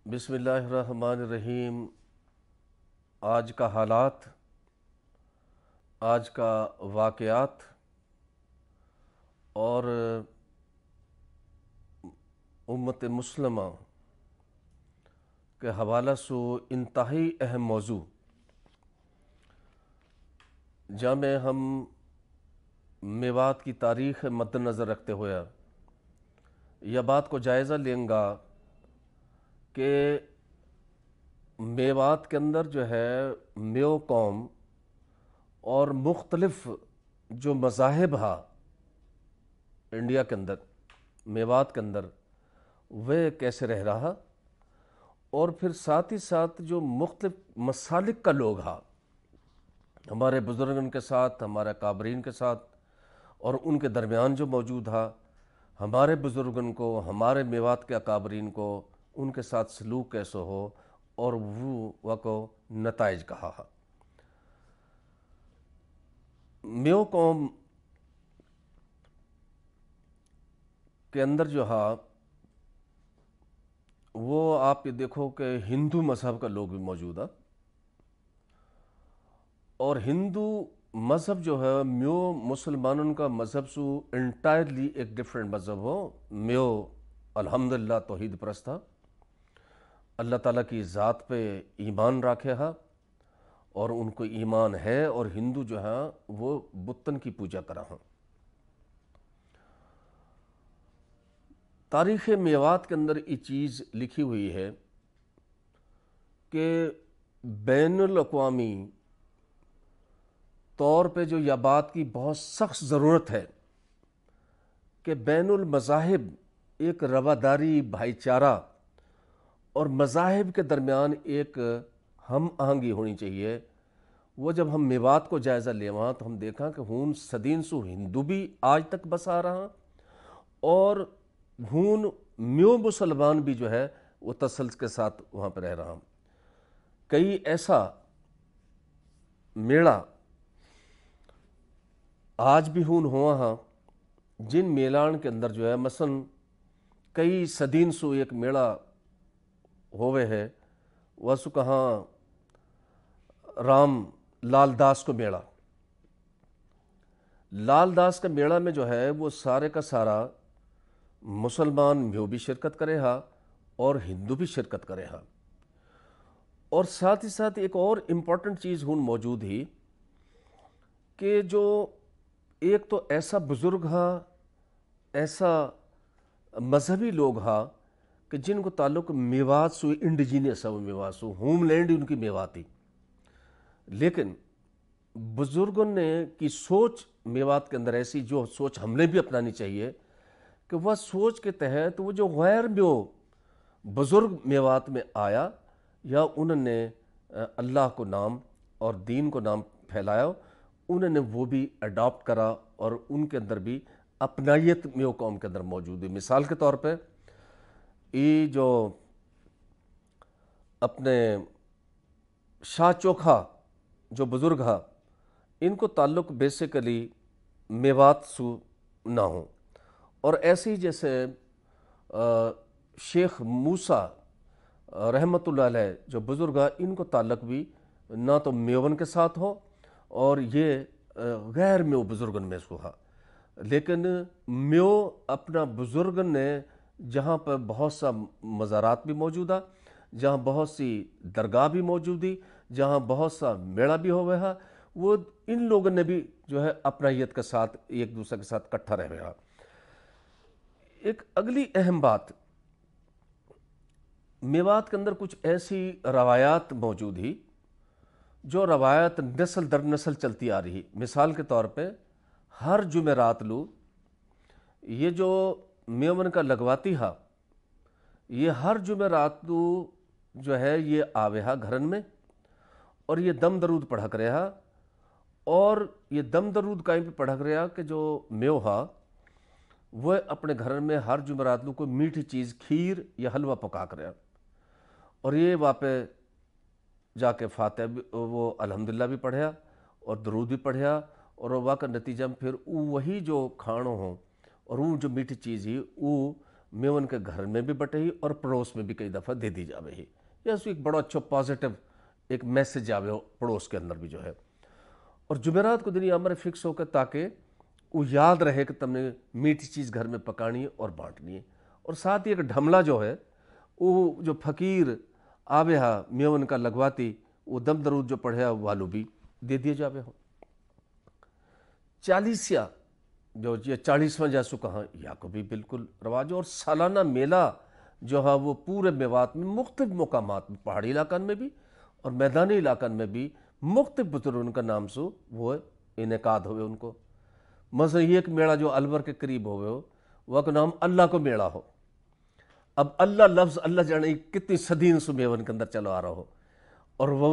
بسم اللہ الرحمن الرحیم۔ آج کا حالات، آج کا واقعات اور امت مسلمہ کے حوالہ سے انتہائی اہم موضوع جامع ہم میوات کی تاریخ مد نظر رکھتے ہوئے یہ بات کو جائزہ لیں گا کہ میوات کے اندر جو ہے میو قوم اور مختلف جو مذاہب ہا انڈیا کے اندر، میوات کے اندر وہ کیسے رہ رہا، اور پھر ساتھ ہی ساتھ جو مختلف مسالک کا لوگ ہا ہمارے بزرگن کے ساتھ، ہمارے کابرین کے ساتھ اور ان کے درمیان جو موجود ہا، ہمارے بزرگن کو، ہمارے میوات کے اکابرین کو ان کے ساتھ سلوک کیسے ہو اور وہ کو نتائج کہا ہا۔ میو قوم کے اندر جو ہا وہ آپ یہ دیکھو کہ ہندو مذہب کا لوگ بھی موجود ہے، اور ہندو مذہب جو ہے میو مسلمانوں کا مذہب سو انٹائرلی ایک ڈیفرنٹ مذہب ہو۔ میو الحمدللہ توحید پرست تھا، اللہ تعالیٰ کی ذات پہ ایمان رکھے ہا، اور ان کو ایمان ہے، اور ہندو جو ہے وہ بتن کی پوجا کرا ہاں۔ تاریخ میوات کے اندر یہ چیز لکھی ہوئی ہے کہ بین الاقوامی طور پہ جو یہ بات کی بہت سخت ضرورت ہے کہ بین المذاہب ایک رواداری، بھائی چارہ اور مذاہب کے درمیان ایک ہم آہنگی ہونی چاہیے۔ وہ جب ہم میوات کو جائزہ لیواں تو ہم دیکھا کہ ہون صدین سو ہندو بھی آج تک بس آ رہا، اور ہون میو مسلمان بھی جو ہے وہ تسلسل کے ساتھ وہاں پہ رہ رہا۔ کئی ایسا میڑا آج بھی ہون ہوا ہاں جن میلان کے اندر جو ہے مثلا کئی صدین سو ایک میڑا ہوئے ہے، وہ سو کہاں رام لال داس کو میڑا، لال داس کا میڑا میں جو ہے وہ سارے کا سارا مسلمان میو بھی شرکت کرے ہا اور ہندو بھی شرکت کرے ہا۔ اور ساتھ ہی ساتھ ایک اور امپورٹنٹ چیز ہون موجود ہی کہ جو ایک تو ایسا بزرگ ہا، ایسا مذہبی لوگ ہا کہ جن کو تعلق میوات سو انڈیجینس ہے، وہ میوات سو ہوم لینڈ ان کی میواتی، لیکن بزرگوں نے کی سوچ میوات کے اندر ایسی جو سوچ ہم نے بھی اپنانی چاہیے کہ وہ سوچ کے تحت وہ جو غیر میو بزرگ میوات میں آیا یا انہوں نے اللہ کو نام اور دین کو نام پھیلایا، انہوں نے وہ بھی اڈاپٹ کرا اور ان کے اندر بھی اپنائیت میو قوم کے اندر موجود ہے۔ مثال کے طور پہ یہ جو اپنے شاہ چوکھا جو بزرگ ہا، ان کو تعلق بیسیکلی میوات سو نہ ہوں، اور ایسے ہی جیسے شیخ موسیٰ رحمۃ اللہ علیہ جو بزرگ ہا، ان کو تعلق بھی نہ تو میون کے ساتھ ہو اور یہ غیر میو بزرگن میں سو ہا، لیکن میو اپنا بزرگن نے جہاں پر بہت سا مزارات بھی موجود ہے، جہاں بہت سی درگاہ بھی موجود ہی، جہاں بہت سا میڑا بھی ہوئے ہا، وہ ان لوگوں نے بھی جو ہے اپنائیت کے ساتھ ایک دوسرے کے ساتھ کٹھا رہے ہا۔ ایک اگلی اہم بات، میوات کے اندر کچھ ایسی روایات موجود ہی جو روایت نسل در نسل چلتی آ رہی۔ مثال کے طور پہ ہر جمعرات لو یہ جو میون کا لگواتی ہا، یہ ہر جمعرات لو جو ہے یہ آوے ہا گھرن میں، اور یہ دم درود پڑھک رہا، اور یہ دم درود کہیں پہ پڑھک رہا کہ جو میو ہا وہ اپنے گھر میں ہر جمعرات لو کوئی میٹھی چیز، کھیر یا حلوہ پکاک رہا، اور یہ واپے جا کے فاتحہ وہ الحمدللہ بھی پڑھیا اور درود بھی پڑھیا، اور وہ کا نتیجہ میں پھر وہی جو کھانوں ہوں اور وہ جو میٹھی چیز ہی وہ میون کے گھر میں بھی بٹے ہی اور پڑوس میں بھی کئی دفعہ دے دی جاوے ہی. یا اس ایک بڑا اچھا پازیٹیو ایک میسج آوے ہو پڑوس کے اندر بھی جو ہے. اور جمعرات کو دن یہ امر فکس ہو کے تاکہ وہ یاد رہے کہ تم نے میٹھی چیز گھر میں پکانی ہے اور بانٹنی ہے. اور ساتھ ہی ایک ڈھملا جو ہے وہ جو فقیر آوے ہا میون کا لگواتی وہ دم درود جو پڑھے والو بھی دے دیے جاوے ہو. چالیسیا جو یہ 40واں جیسو کہاں یا کو بھی بالکل رواج. اور سالانہ میلہ جو ہے وہ پورے میوات میں مختلف مقامات میں پہاڑی علاقان میں بھی اور میدانی علاقان میں بھی مختلف بزرگوں کا نام سو وہ انعقاد ہوئے. ان کو مثلا یہ ایک میڑا جو الور کے قریب ہوئے ہو وہ کا نام اللہ کو میڑا ہو. اب اللہ لفظ اللہ جانے کتنی صدین سو میون کے اندر چلو آ رہا ہو اور وہ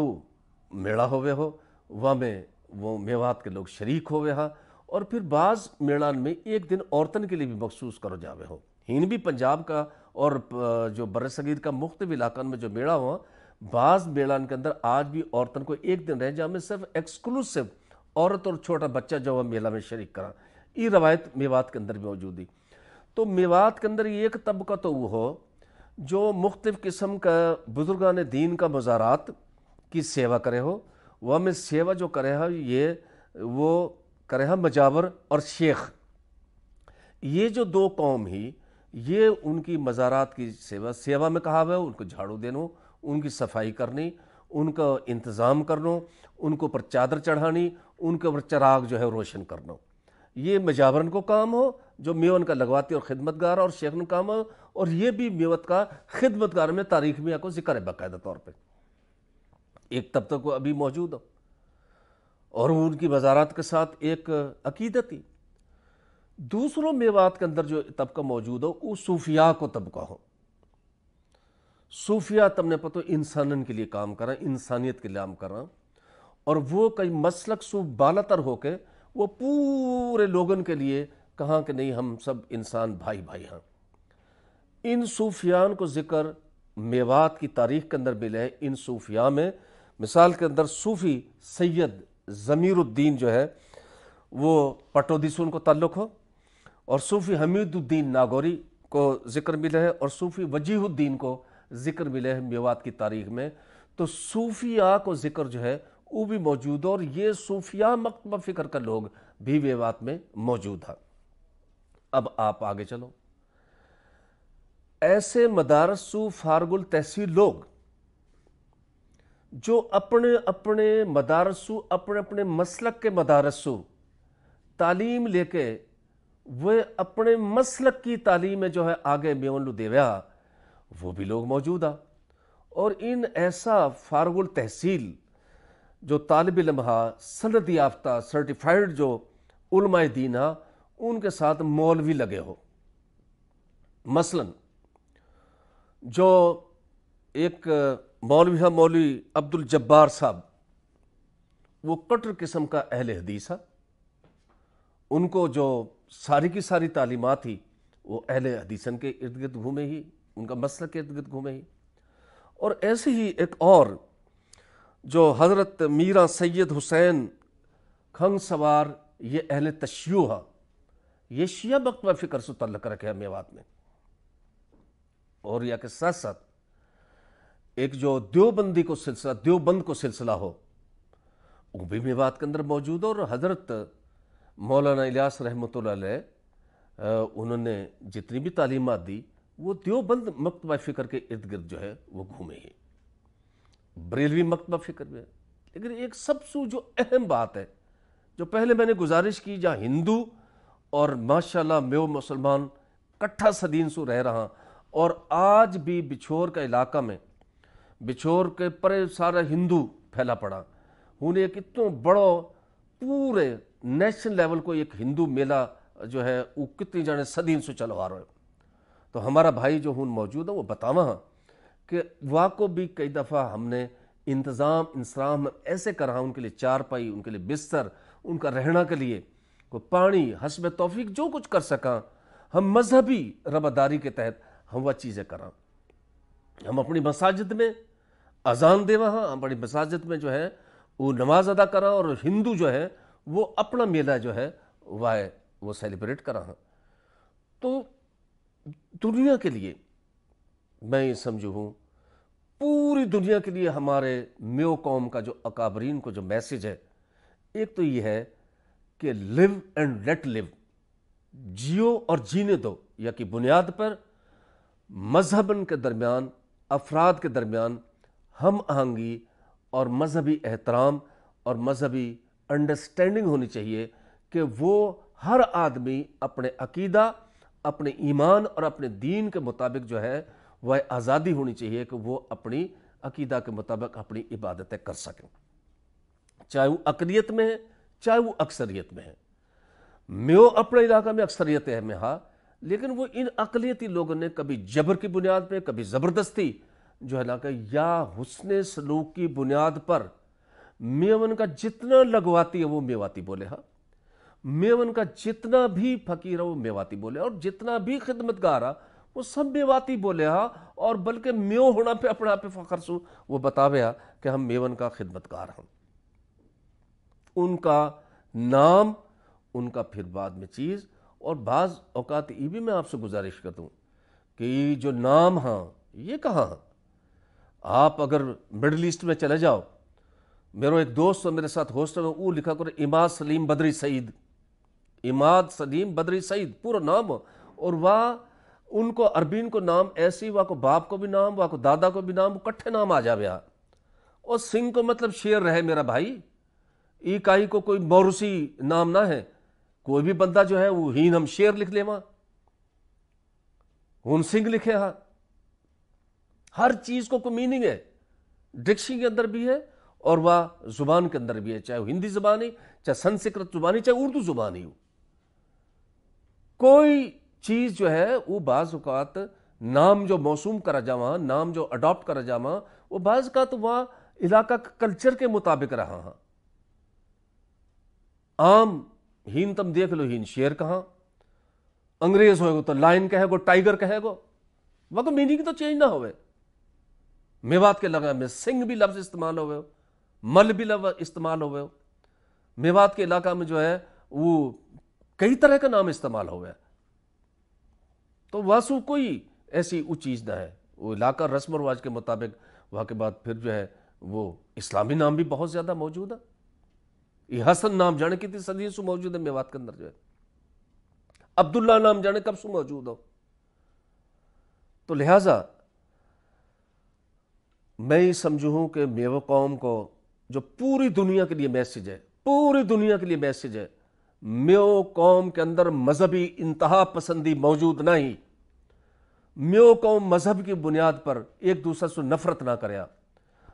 میڑا ہوئے ہو وہاں میں وہ میوات کے لوگ شریک ہوئے ہاں. اور پھر بعض میڑان میں ایک دن عورتن کے لیے بھی مخصوص کرو جاوے ہو. ہین بھی پنجاب کا اور جو بر صغیر کا مختلف علاقوں میں جو میڑا ہوا بعض میڑان کے اندر آج بھی عورتن کو ایک دن رہ جا میں صرف ایکسکلوسیو عورت اور چھوٹا بچہ جو ہے میلہ میں شریک کرا. یہ روایت میوات کے اندر بھی موجود ہے. تو میوات کے اندر ایک طبقہ تو وہ ہو جو مختلف قسم کا بزرگان دین کا مزارات کی سیوا کرے ہو. وہ میں سیوا جو کرے ہا یہ وہ کرے ہا مجاور اور شیخ. یہ جو دو قوم ہی یہ ان کی مزارات کی سیوا میں کہا ہوا ہے. ان کو جھاڑو دینا، ان کی صفائی کرنی، ان کا انتظام کرنا، ان کو اوپر چادر چڑھانی، ان کے اوپر چراغ جو ہے روشن کرنا. یہ مجاورن کو کام ہو جو میون کا لگواتی اور خدمتگار اور شیخ نے کام ہو. اور یہ بھی میوت کا خدمتگار میں تاریخ میں کو ذکر ہے باقاعدہ طور پہ. ایک طبقہ کو ابھی موجود ہو اور ان کی مزارات کے ساتھ ایک عقیدت ہی. دوسروں میوات کے اندر جو طبقہ موجود ہو وہ صوفیاء کو طبقہ ہو. صوفیاء تم نے پتہ انسانن کے لیے کام کرا، انسانیت کے لیے کام کرا. اور وہ کئی مسلک سو بالا تر ہو کے وہ پورے لوگن کے لیے کہاں کہ نہیں ہم سب انسان بھائی بھائی ہیں. ان صوفیان کو ذکر میوات کی تاریخ کے اندر ملے ہے. ان صوفیاء میں مثال کے اندر صوفی سید ضمیر الدین جو ہے وہ پٹودی سے ان کو تعلق ہو. اور صوفی حمید الدین ناگوری کو ذکر ملے ہے اور صوفی وجیہ الدین کو ذکر ملے ہے میوات کی تاریخ میں. تو صوفیاء کو ذکر جو ہے وہ بھی موجود ہے اور یہ صوفیاء مکتبہ فکر کا لوگ بھی میوات میں موجود ہیں. اب آپ آگے چلو. ایسے مدارسو فارغ التحصیل لوگ جو اپنے اپنے مدارسو اپنے اپنے مسلک کے مدارسو تعلیم لے کے وہ اپنے مسلک کی تعلیم میں جو ہے آگے میون لو دیویا وہ بھی لوگ موجود ہیں. اور ان ایسا فارغ التحصیل جو طالب علم ہا سند یافتہ سرٹیفائیڈ جو علماء دین ہا ان کے ساتھ مولوی لگے ہو. مثلا جو ایک مولوی ہے مولوی عبد الجبار صاحب وہ کٹر قسم کا اہل حدیث ہے. ان کو جو ساری کی ساری تعلیمات ہی وہ اہل حدیثن کے ارد گرد گھومے ہی، ان کا مسلک کے ارد گرد گھومے ہی. اور ایسے ہی ایک اور جو حضرت میرا سید حسین کھنگ سوار یہ اہل تشیع ہے. یہ شیعہ مکتبہ فکر سے تعلق رکھے ہیں میوات میں. اور یا کے ساتھ ساتھ ایک جو دیوبندی کو سلسلہ دیوبند کو سلسلہ ہو وہ بھی میوات کے اندر موجود ہے. اور حضرت مولانا الیاس رحمۃ اللہ علیہ انہوں نے جتنی بھی تعلیمات دی وہ دیوبند مکتبہ فکر کے ارد گرد جو ہے وہ گھومے ہی. بریلوی مکتبہ فکر میں. لیکن ایک سب سے جو اہم بات ہے جو پہلے میں نے گزارش کی جہاں ہندو اور ماشاءاللہ میو مسلمان کٹھا صدین سو رہ رہا اور آج بھی بچھور کا علاقہ میں بچھور کے پرے سارا ہندو پھیلا پڑا. انہیں ایک اتنا بڑا پورے نیشنل لیول کو ایک ہندو میلہ جو ہے وہ کتنی جانے صدین سے چلو آ رہے. تو ہمارا بھائی جو ہوں موجود ہے وہ بتاوا ہاں کہ واقع بھی کئی دفعہ ہم نے انتظام انسرام ایسے کرا ان کے لیے چارپائی، ان کے لیے بستر، ان کا رہنا کے لیے کوئی پانی حسب توفیق جو کچھ کر سکاں ہم مذہبی رواداری کے تحت ہم وہ چیزیں کریں. ہم اپنی مساجد میں اذان دے وہاں ہم اپنی مساجد میں جو ہے وہ نماز ادا کرا اور ہندو جو ہے وہ اپنا میلہ جو ہے وہ سیلیبریٹ کرا. تو دنیا کے لیے میں یہ سمجھوں ہوں، پوری دنیا کے لیے ہمارے میو قوم کا جو اکابرین کو جو میسج ہے، ایک تو یہ ہے کہ لیو اینڈ لیٹ لیو، جیو اور جینے دو، یا کی بنیاد پر مذہبن کے درمیان، افراد کے درمیان ہم آہنگی اور مذہبی احترام اور مذہبی انڈرسٹینڈنگ ہونی چاہیے کہ وہ ہر آدمی اپنے عقیدہ، اپنے ایمان اور اپنے دین کے مطابق جو ہے وہ آزادی ہونی چاہیے کہ وہ اپنی عقیدہ کے مطابق اپنی عبادتیں کر سکیں، چاہے وہ اقلیت میں ہے چاہے وہ اکثریت میں ہے۔ میو اپنے علاقہ میں اکثریت ہے میں ہاں، لیکن وہ ان اقلیتی لوگوں نے کبھی جبر کی بنیاد پہ، کبھی زبردستی جو ہے نا کہ یا حسن سلوک کی بنیاد پر میون کا جتنا لگواتی ہے وہ میواتی بولے ہاں، میون کا جتنا بھی فقیر ہے وہ میواتی بولے، اور جتنا بھی خدمتگار ہے وہ سب میواتی بولے ہاں، اور بلکہ میو ہونا پہ اپنے آپ پہ فخر سو وہ بتاوے ہاں کہ ہم میون کا خدمتگار ہیں۔ ان کا نام، ان کا پھر بعد میں چیز، اور بعض اوقات یہ بھی میں آپ سے گزارش کرتا ہوں کہ یہ جو نام ہاں یہ کہاں ہاں؟ آپ اگر مڈل ایسٹ میں چلے جاؤ، میرا ایک دوست میرے ساتھ ہاسٹل میں وہ لکھا کرے اماد سلیم بدری سعید، اماد سلیم بدری سعید پورا نام، اور وہ ان کو عربین کو نام ایسی، وہ کو باپ کو بھی نام، وہ کو دادا کو بھی نام، وہ کٹھے نام آ جاوے، اور سنگھ کو مطلب شیر رہے میرا بھائی، ای کائی کو کوئی موروثی نام نہ ہے، کوئی بھی بندہ جو ہے وہ ہین ہم شیر لکھ لے، وہاں ہن سنگھ لکھے ہاں، ہر چیز کو کوئی میننگ ہے، ڈکشنری کے اندر بھی ہے اور وہ زبان کے اندر بھی ہے، چاہے وہ ہندی زبان ہی، چاہے سنسکرت زبان ہی، چاہے اردو زبان ہی ہو، کوئی چیز جو ہے وہ بعض اوقات نام جو موسوم کرا جاواں، نام جو اڈاپٹ کرا جاواں، وہ بعض اوقات وہ علاقہ کلچر کے مطابق رہا ہاں۔ عام ہین تم دیکھ لو، ہین شیر کہاں، انگریز ہوئے گو تو لائن کہے گو، ٹائیگر کہے گو، وہ کو میننگ تو چینج نہ ہوئے۔ میوات کے لگا میں سنگھ بھی لفظ استعمال ہوئے ہو، مل بھی لفظ استعمال ہوئے ہو، میوات کے علاقہ میں جو ہے وہ کئی طرح کا نام استعمال ہوئے، تو واسو کوئی ایسی وہ چیز نہ ہے، وہ علاقہ رسم و رواج کے مطابق، وہاں کے بعد پھر جو ہے وہ اسلامی نام بھی بہت زیادہ موجود ہے، یہ حسن نام جانے کتنی صدیوں سے موجود ہے میوات کے اندر، جو ہے عبداللہ نام جانے کب سے موجود ہو۔ تو لہٰذا میں یہ سمجھوں کہ میو قوم کو جو پوری دنیا کے لیے میسج ہے، پوری دنیا کے لیے میسج ہے، میو قوم کے اندر مذہبی انتہا پسندی موجود نہیں، میو قوم مذہب کی بنیاد پر ایک دوسرے سے نفرت نہ کریا،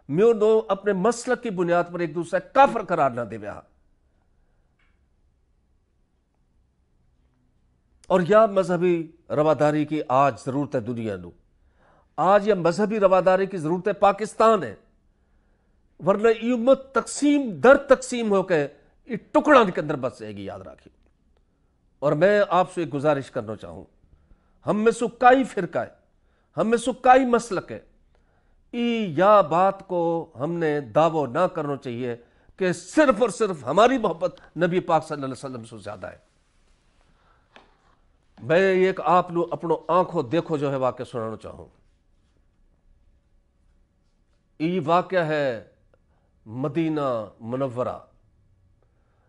میو دو اپنے مسلک کی بنیاد پر ایک دوسرے کافر قرار نہ دے، اور یا مذہبی رواداری کی آج ضرورت ہے دنیا نو، آج یہ مذہبی رواداری کی ضرورت ہے پاکستان ہے، ورنہ یہ امت تقسیم در تقسیم ہو کے یہ ٹکڑا کے اندر بس جائے گی، یاد رکھیں۔ اور میں آپ سے ایک گزارش کرنا چاہوں، ہم میں سے کئی فرقہ ہے، ہم میں سے کئی مسلک ہے، یا بات کو ہم نے دعویٰ نہ کرنا چاہیے کہ صرف اور صرف ہماری محبت نبی پاک صلی اللہ علیہ وسلم سے زیادہ ہے۔ میں ایک آپ لوگ اپنوں آنکھوں دیکھو جو ہے واقعہ سنانا چاہوں، یہ واقعہ ہے مدینہ منورہ،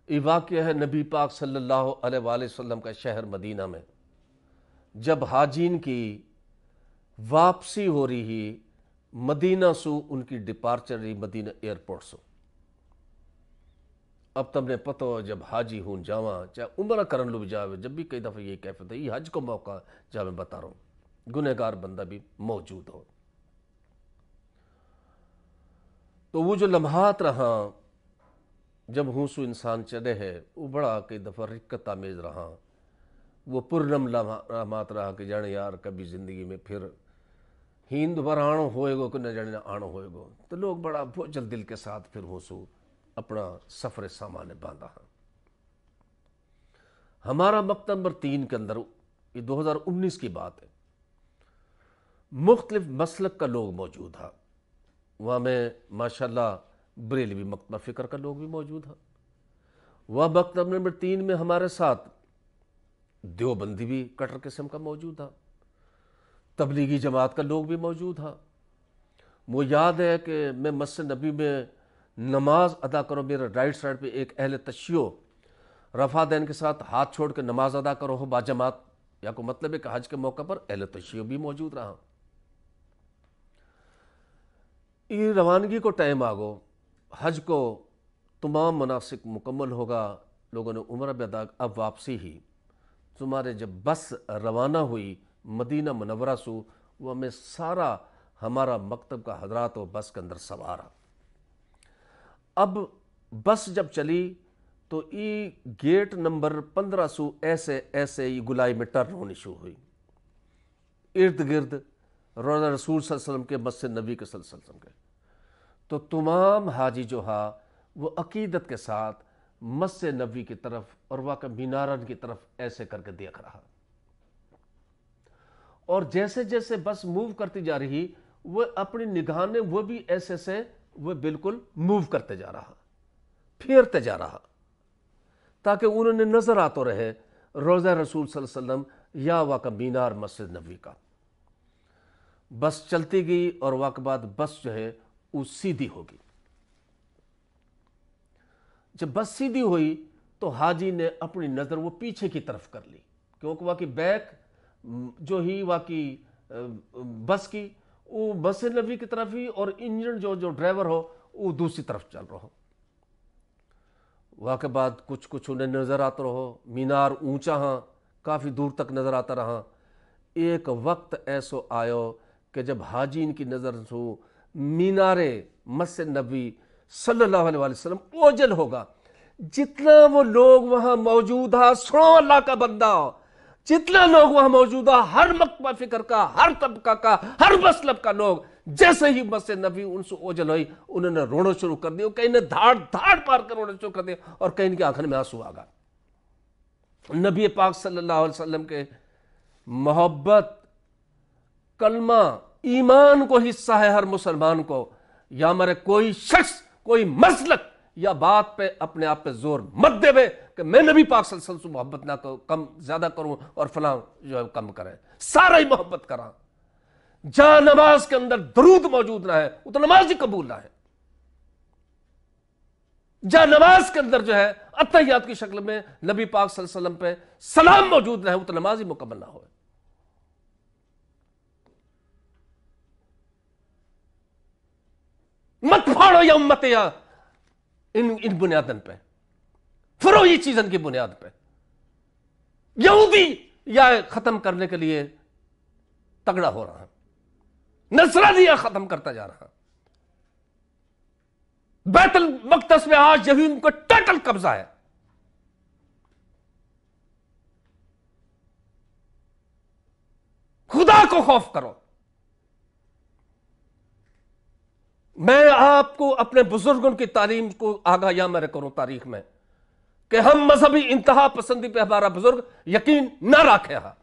یہ واقعہ ہے نبی پاک صلی اللہ علیہ وآلہ وسلم کا شہر مدینہ میں، جب حاجین کی واپسی ہو رہی مدینہ سو، ان کی ڈپارچر رہی مدینہ ایئرپورٹ سو۔ اب تم نے پتہ ہو جب حاجی ہوں جاواں، چاہے عمرہ کرن لو بھی جاوے، جب بھی کئی دفعہ یہ کیفیت ہے، یہ حج کو موقع جہاں میں بتا رہا ہوں، گنہگار بندہ بھی موجود ہو، تو وہ جو لمحات رہا جب ہوں سو انسان چلے ہے، وہ بڑا کئی دفعہ رکت آمیز رہا، وہ پرنم لمحات رہا کہ جانے یار کبھی زندگی میں پھر ہند دوبارہ آنو ہوئے گو کہ نہ جانے نہ آنو ہوئے گو، تو لوگ بڑا بوجھل دل کے ساتھ پھر ہوں سو اپنا سفر سامان باندھا۔ ہمارا مکتب نمبر 3 کے اندر، یہ 2019 کی بات ہے، مختلف مسلک کا لوگ موجود تھا، وہاں میں ماشاءاللہ بریلوی مکتبہ فکر کا لوگ بھی موجود تھا، وہ مکتب نمبر 3 میں ہمارے ساتھ دیوبندی بھی کٹر قسم کا موجود تھا، تبلیغی جماعت کا لوگ بھی موجود تھا. وہ یاد ہے کہ میں مسجد نبی میں نماز ادا کرو، میرے رائٹ سائڈ پہ ایک اہل تشیع رفع دین کے ساتھ ہاتھ چھوڑ کے نماز ادا کرو ہو با جماعت، یا کو مطلب ہے کہ حج کے موقع پر اہل تشیع بھی موجود رہا. یہ روانگی کو ٹائم آگو، حج کو تمام مناسک مکمل ہوگا، لوگوں نے عمرہ بھی ادا، اب واپسی ہی تمہارے جب بس روانہ ہوئی مدینہ منورہ سو، وہ ہمیں سارا ہمارا مکتب کا حضرات و بس کے اندر سوارا. اب بس جب چلی تو ای گیٹ نمبر 15 سو ایسے ای گلائی میں ٹرن ہونی شروع ہوئی. ارد گرد روضہ رسول صلی اللہ علیہ وسلم کے، مسجد نبی کے صلی اللہ علیہ وسلم کے، تو تمام حاجی جو ہا وہ عقیدت کے ساتھ مسجد نبی کی طرف اور واقع مینارن کی طرف ایسے کر کے دیکھ رہا. اور جیسے جیسے بس موو کرتی جا رہی، وہ اپنی نگاہیں وہ بھی ایسے سے وہ بالکل موو کرتے جا رہا، پھیرتے جا رہا، تاکہ انہوں نے نظر آتا رہے روضہ رسول صلی اللہ علیہ وسلم یا واقع مینار مسجد نبی کا. بس چلتی گئی اور واقع بعد بس جو ہے وہ سیدھی ہوگی. جب بس سیدھی ہوئی تو حاجی نے اپنی نظر وہ پیچھے کی طرف کر لی، کیونکہ واقعی بیک جو ہی واقعی بس کی وہ مسجد نبی کی طرف ہی، اور انجن جو ڈرائیور ہو وہ دوسری طرف چل رہا ہو. واقع بعد کچھ انہیں نظر آتا رہو، مینار اونچا ہاں کافی دور تک نظر آتا رہا. ایک وقت ایسو آیو کہ جب حاجین کی نظر سو مینار مسجد نبی صلی اللہ علیہ وسلم اوجل ہوگا. جتنا وہ لوگ وہاں موجود ہاں، سنو اللہ کا بندہ، جتنا لوگ وہاں موجود ہاں، ہر مکتبہ فکر کا، ہر طبقہ کا، ہر مسلب کا لوگ، جیسے ہی مسجد نبی ان سے اوجل ہوئی انہوں نے رونا شروع کر دیا. کہیں نے دھاڑ پار کر رونا شروع کر دیا، اور کہیں کی آنکھوں میں آنسو آ گا. نبی پاک صلی اللہ علیہ وسلم کے محبت، کلمہ، ایمان کو حصہ ہے ہر مسلمان کو. یا ہمارے کوئی شخص، کوئی مسلک یا بات پہ اپنے آپ پہ زور مت دے بے کہ میں نبی پاک صلی اللہ علیہ وسلم سے محبت نہ کروں، کم زیادہ کروں اور فلاں جو ہے کم کرے. سارا ہی محبت کرا. جہاں نماز کے اندر درود موجود نہ ہے وہ تو نماز ہی قبول نہ ہے. جہاں نماز کے اندر جو ہے اتحیات کی شکل میں نبی پاک صلی اللہ علیہ وسلم پہ سلام موجود نہ ہے وہ تو نماز ہی مکمل نہ ہو. مت پھاڑو یا امت یا ان بنیادن پہ، فرو یہ چیزن کی بنیاد پہ. یہودی یا ختم کرنے کے لیے تگڑا ہو رہا، نصرانیہ ختم کرتا جا رہا. بیت المقدس میں آج یہودیوں کا ٹوٹل قبضہ ہے. خدا کو خوف کرو. میں آپ کو اپنے بزرگوں کی تعلیم کو آگاہ میں کروں تاریخ میں کہ ہم مذہبی انتہا پسندی پہ ہمارا بزرگ یقین نہ رکھے ہاں.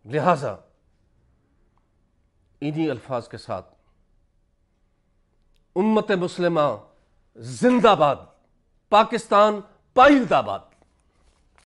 لہذا انہی الفاظ کے ساتھ امت مسلمہ زندہ باد، پاکستان پائیدہ باد.